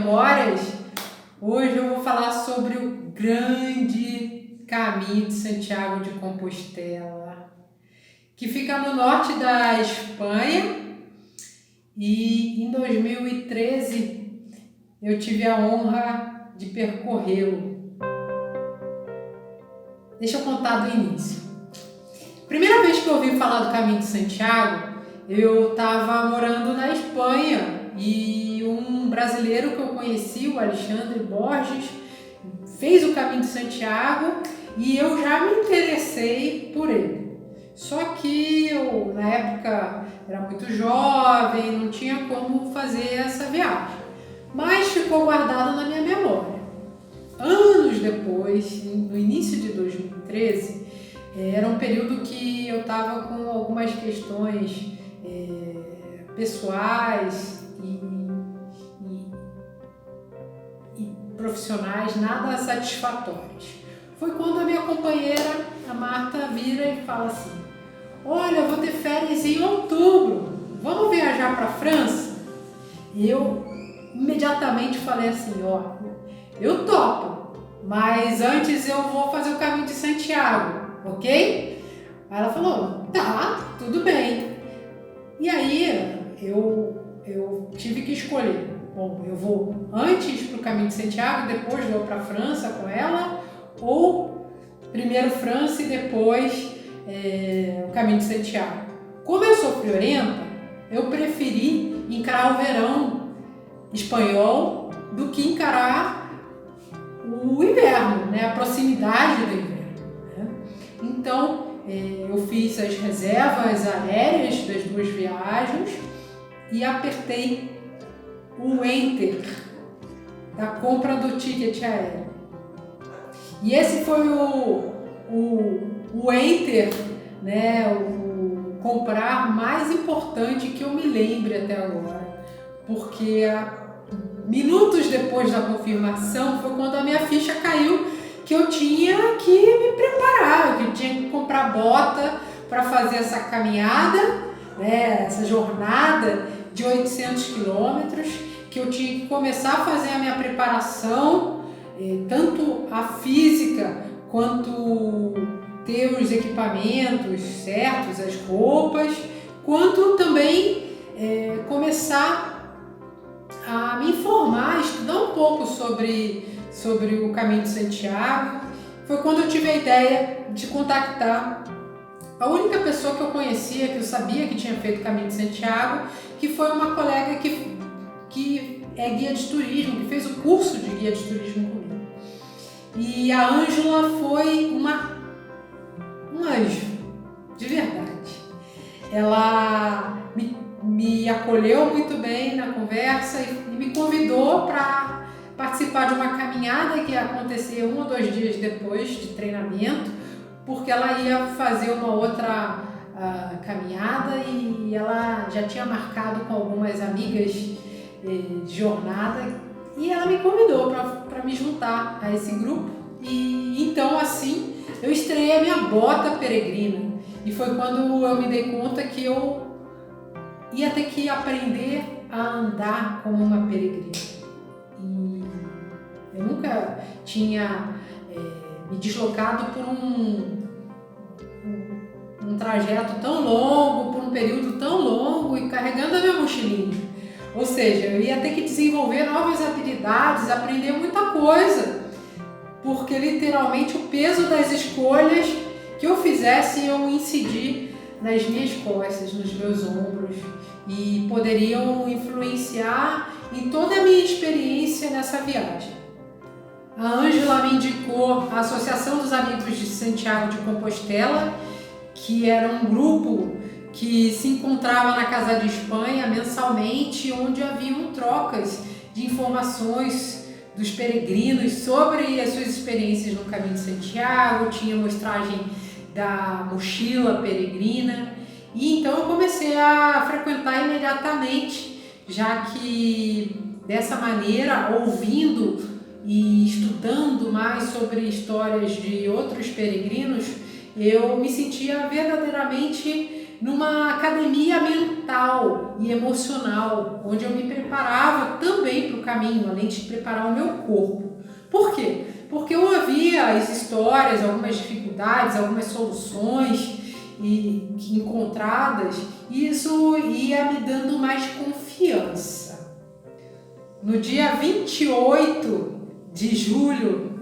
memórias, hoje eu vou falar sobre o grande caminho de Santiago de Compostela, que fica no norte da Espanha, e em 2013 eu tive a honra de percorrê-lo. Deixa eu contar do início. Primeira vez que eu ouvi falar do caminho de Santiago, eu estava morando na Espanha e um brasileiro que eu conheci, o Alexandre Borges, fez o caminho de Santiago e eu já me interessei por ele. Só que eu, na época, era muito jovem, não tinha como fazer essa viagem. Mas ficou guardado na minha memória. Anos depois, no início de 2013, era um período que eu estava com algumas questões pessoais e profissionais nada satisfatórias. Foi quando a minha companheira, a Marta, vira e fala assim: olha, eu vou ter férias em outubro, vamos viajar para a França? E eu imediatamente falei assim: ó, eu topo, mas antes eu vou fazer o caminho de Santiago, ok? Aí ela falou: tá, tudo bem. E aí eu tive que escolher. Bom, eu vou antes para o caminho de Santiago, depois vou para a França com ela, ou primeiro França e depois o caminho de Santiago. Como eu sou friorenta, eu preferi encarar o verão espanhol do que encarar o inverno, né? A proximidade do inverno, né? Então, eu fiz as reservas aéreas das duas viagens e apertei o Enter da compra do ticket aéreo. E esse foi o Enter, né? O comprar mais importante que eu me lembre até agora, porque minutos depois da confirmação foi quando a minha ficha caiu que eu tinha que me preparar, que eu tinha que comprar bota para fazer essa caminhada, né, essa jornada de 800 quilômetros, que eu tinha que começar a fazer a minha preparação, tanto a física quanto ter os equipamentos certos, as roupas, quanto também começar a me informar, estudar um pouco sobre o caminho de Santiago. Foi quando eu tive a ideia de contactar a única pessoa que eu conhecia, que eu sabia que tinha feito o caminho de Santiago, que foi uma colega que é guia de turismo, que fez o curso de guia de turismo comigo. E a Ângela foi um anjo, de verdade. Ela me acolheu muito bem na conversa e me convidou para participar de uma caminhada que ia acontecer 1 ou 2 dias depois de treinamento, porque ela ia fazer uma outra caminhada e ela já tinha marcado com algumas amigas de jornada e ela me convidou para me juntar a esse grupo. E então assim eu estreiei a minha bota peregrina e foi quando eu me dei conta que eu ia ter que aprender a andar como uma peregrina. E eu nunca tinha me deslocado por um trajeto tão longo, por um período tão longo e carregando a minha mochilinha. Ou seja, eu ia ter que desenvolver novas habilidades, aprender muita coisa, porque literalmente o peso das escolhas que eu fizesse iam incidir nas minhas costas, nos meus ombros e poderiam influenciar em toda a minha experiência nessa viagem. A Ângela me indicou a Associação dos Amigos de Santiago de Compostela, que era um grupo que se encontrava na Casa de Espanha mensalmente, onde haviam trocas de informações dos peregrinos sobre as suas experiências no caminho de Santiago, tinha mostragem da mochila peregrina, e então eu comecei a frequentar imediatamente, já que dessa maneira, ouvindo e estudando mais sobre histórias de outros peregrinos, eu me sentia verdadeiramente numa academia mental e emocional, onde eu me preparava também para o caminho, além de preparar o meu corpo. Por quê? Porque eu ouvia as histórias, algumas dificuldades, algumas soluções encontradas, e isso ia me dando mais confiança. No dia 28 de julho,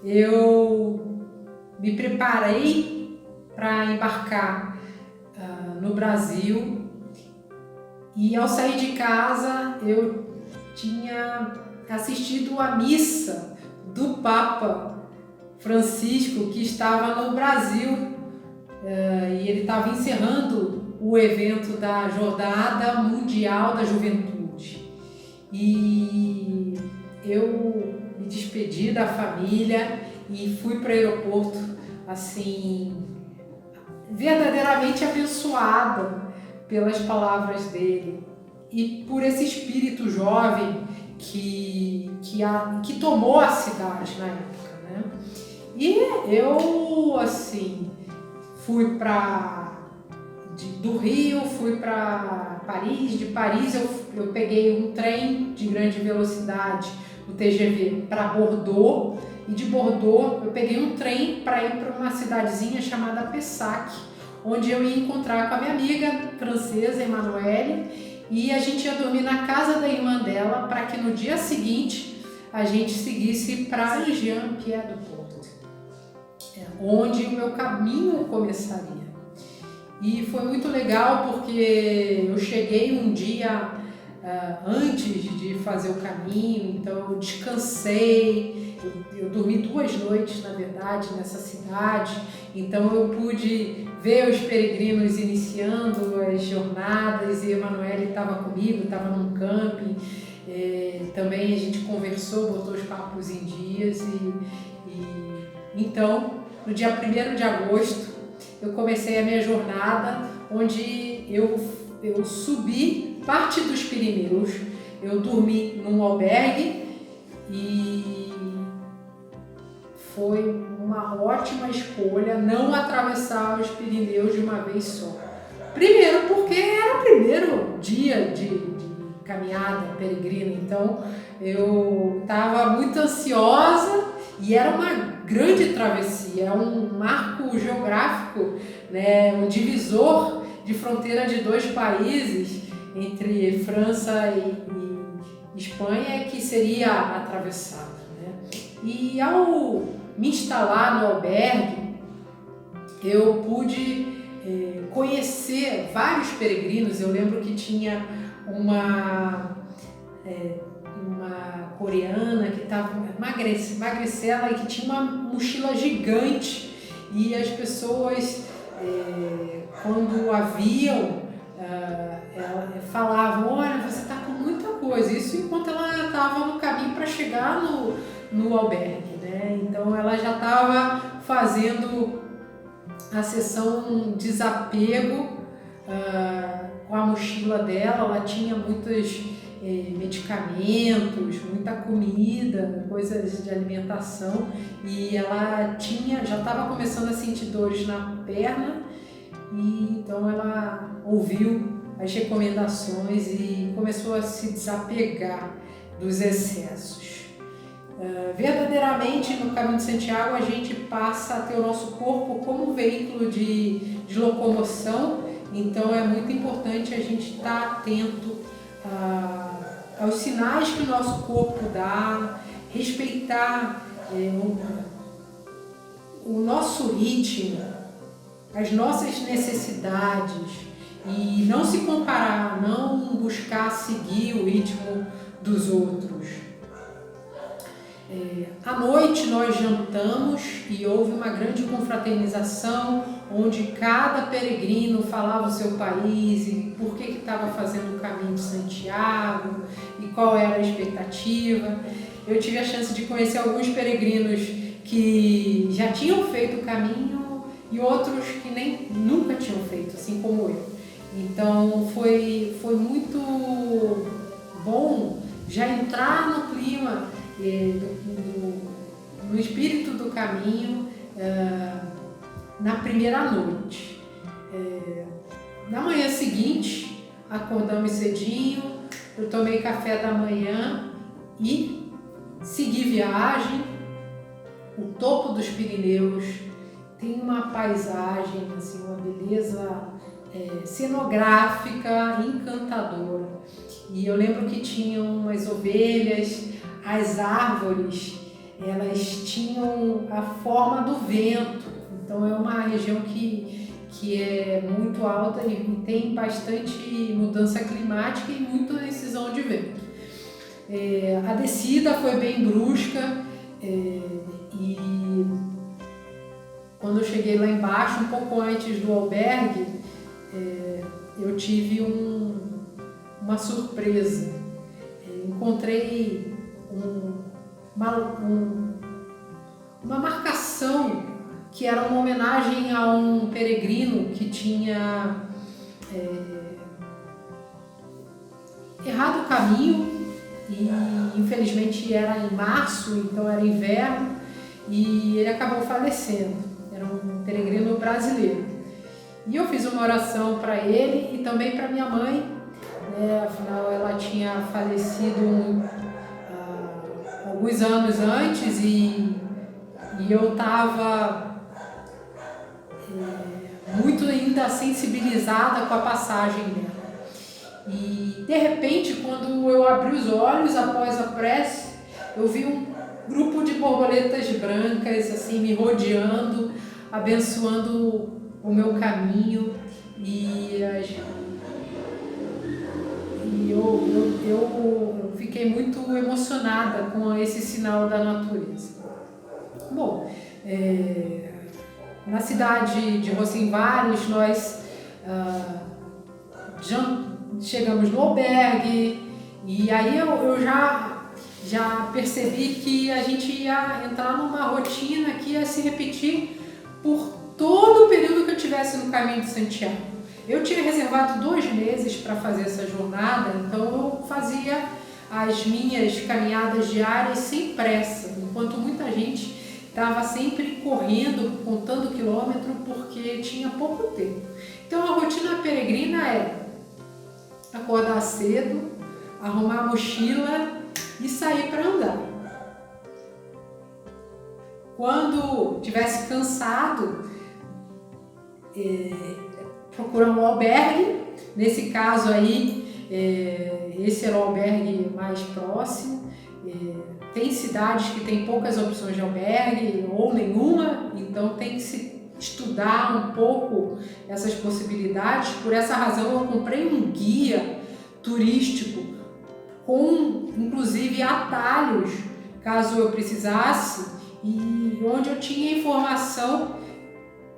eu me preparei para embarcar no Brasil, e ao sair de casa eu tinha assistido à missa do Papa Francisco, que estava no Brasil, e ele estava encerrando o evento da Jornada Mundial da Juventude. E eu me despedi da família e fui para o aeroporto assim, verdadeiramente abençoada pelas palavras dele e por esse espírito jovem que tomou a cidade na época, né? E eu, assim, fui do Rio, fui para Paris, de Paris eu peguei um trem de grande velocidade, o TGV, para Bordeaux, e de Bordeaux eu peguei um trem para ir para uma cidadezinha chamada Pessac, onde eu ia encontrar com a minha amiga francesa, Emanuele, e a gente ia dormir na casa da irmã dela para que no dia seguinte a gente seguisse para Saint-Jean-Pied-de-Port, onde o meu caminho começaria. E foi muito legal porque eu cheguei um dia antes de fazer o caminho, então eu descansei, eu dormi 2 noites, na verdade, nessa cidade, então eu pude ver os peregrinos iniciando as jornadas, e a Emanuele estava comigo, estava num camping, também a gente conversou, botou os papos em dias, então, no dia 1º de agosto, eu comecei a minha jornada, onde eu subi parte dos Pirineus, eu dormi num albergue e foi uma ótima escolha não atravessar os Pirineus de uma vez só. Primeiro porque era o primeiro dia de caminhada peregrina, então eu estava muito ansiosa e era uma grande travessia, é um marco geográfico, né, um divisor de fronteira de 2 países, entre França e Espanha, que seria atravessado, né? E ao me instalar no albergue, eu pude conhecer vários peregrinos. Eu lembro que tinha uma coreana que estava magricela e que tinha uma mochila gigante, e as pessoas quando a viam falavam: olha, você está com muita coisa. Isso enquanto ela estava no caminho para chegar no albergue, né? Então ela já estava fazendo a sessão desapego com a mochila dela. Ela tinha muitos medicamentos, muita comida, coisas de alimentação, e ela já estava começando a sentir dores na perna, e então ela ouviu as recomendações e começou a se desapegar dos excessos. Verdadeiramente, no Caminho de Santiago, a gente passa a ter o nosso corpo como veículo de locomoção, então é muito importante a gente estar atento aos sinais que o nosso corpo dá, respeitar o nosso ritmo, as nossas necessidades, e não se comparar, não buscar seguir o ritmo dos outros. À noite nós jantamos e houve uma grande confraternização, onde cada peregrino falava o seu país e por que estava fazendo o Caminho de Santiago e qual era a expectativa. Eu tive a chance de conhecer alguns peregrinos que já tinham feito o caminho e outros que nunca tinham feito, assim como eu. Então foi muito bom já entrar no clima, no espírito do caminho na primeira noite. Na manhã seguinte, acordamos cedinho, eu tomei café da manhã e segui viagem. O topo dos Pirineus tem uma paisagem, assim, uma beleza cenográfica encantadora. E eu lembro que tinham umas ovelhas, as árvores, elas tinham a forma do vento. Então é uma região que é muito alta e tem bastante mudança climática e muita incisão de vento. A descida foi bem brusca e quando eu cheguei lá embaixo, um pouco antes do albergue, eu tive uma surpresa. Encontrei uma marcação que era uma homenagem a um peregrino que tinha errado o caminho e infelizmente era em março, então era inverno, e ele acabou falecendo. Era um peregrino brasileiro. E eu fiz uma oração para ele e também para minha mãe, afinal ela tinha falecido alguns anos antes e eu estava muito ainda sensibilizada com a passagem dela. E de repente, quando eu abri os olhos após a prece, eu vi um grupo de borboletas brancas assim me rodeando, abençoando o meu caminho e eu fiquei muito emocionada com esse sinal da natureza. Bom, na cidade de Rocinvares, nós chegamos no albergue e aí eu já percebi que a gente ia entrar numa rotina que ia se repetir por todo o período que eu estivesse no caminho de Santiago. Eu tinha reservado 2 meses para fazer essa jornada, então eu fazia as minhas caminhadas diárias sem pressa, enquanto muita gente estava sempre correndo, contando quilômetro, porque tinha pouco tempo. Então a rotina peregrina é acordar cedo, arrumar a mochila e sair para andar. Quando estivesse cansado, procurar um albergue. Nesse caso aí, esse era o albergue mais próximo. Tem cidades que tem poucas opções de albergue ou nenhuma, então tem que se estudar um pouco essas possibilidades. Por essa razão eu comprei um guia turístico com inclusive atalhos, caso eu precisasse, e onde eu tinha informação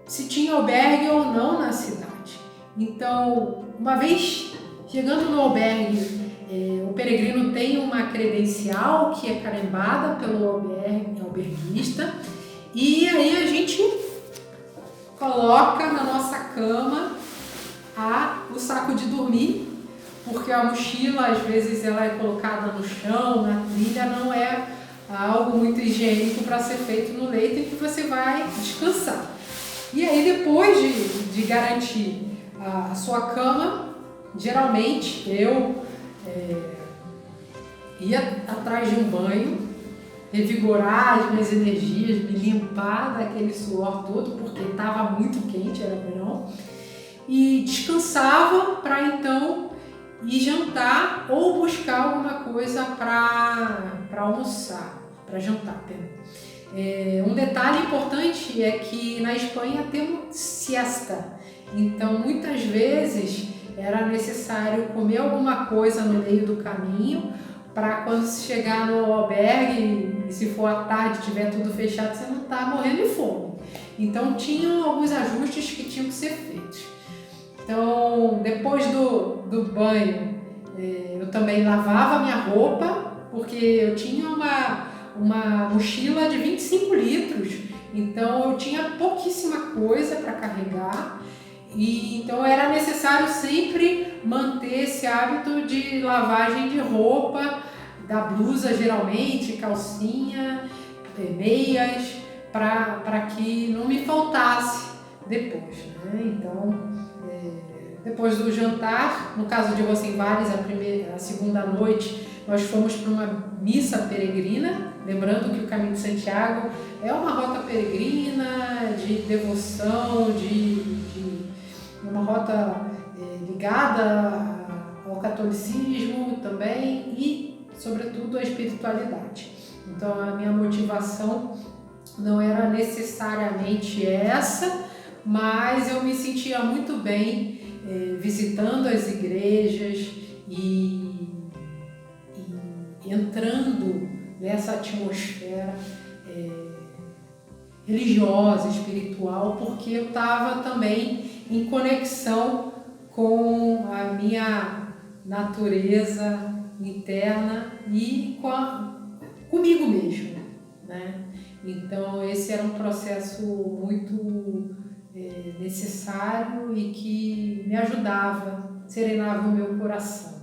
se tinha albergue ou não na cidade. Então, uma vez chegando no albergue, o peregrino tem uma credencial que é carimbada pelo alberguista, e aí a gente coloca na nossa cama o saco de dormir, porque a mochila às vezes ela é colocada no chão, na trilha, não é algo muito higiênico para ser feito no leito em que você vai descansar. E aí depois de garantir a sua cama, geralmente eu ia atrás de um banho, revigorar as minhas energias, me limpar daquele suor todo, porque estava muito quente, era verão, e descansava para então ir jantar ou buscar alguma coisa para almoçar, para jantar. Um detalhe importante é que na Espanha temos siesta, então muitas vezes era necessário comer alguma coisa no meio do caminho para quando se chegar no albergue e se for à tarde estiver tudo fechado, você não está morrendo de fome. Então tinham alguns ajustes que tinham que ser feitos. Então depois do banho eu também lavava minha roupa, porque eu tinha uma mochila de 25 litros, então eu tinha pouquíssima coisa para carregar. E então era necessário sempre manter esse hábito de lavagem de roupa, da blusa geralmente, calcinha, meias, para que não me faltasse depois, né? Então Depois do jantar, no caso de Rocenvares, a segunda noite, nós fomos para uma missa peregrina, lembrando que o Caminho de Santiago é uma rota peregrina de devoção, uma rota ligada ao catolicismo também e, sobretudo, à espiritualidade. Então, a minha motivação não era necessariamente essa, mas eu me sentia muito bem visitando as igrejas e entrando nessa atmosfera religiosa, espiritual, porque eu estava também em conexão com a minha natureza interna e comigo mesmo, né? Então esse era um processo muito necessário e que me ajudava, serenava o meu coração.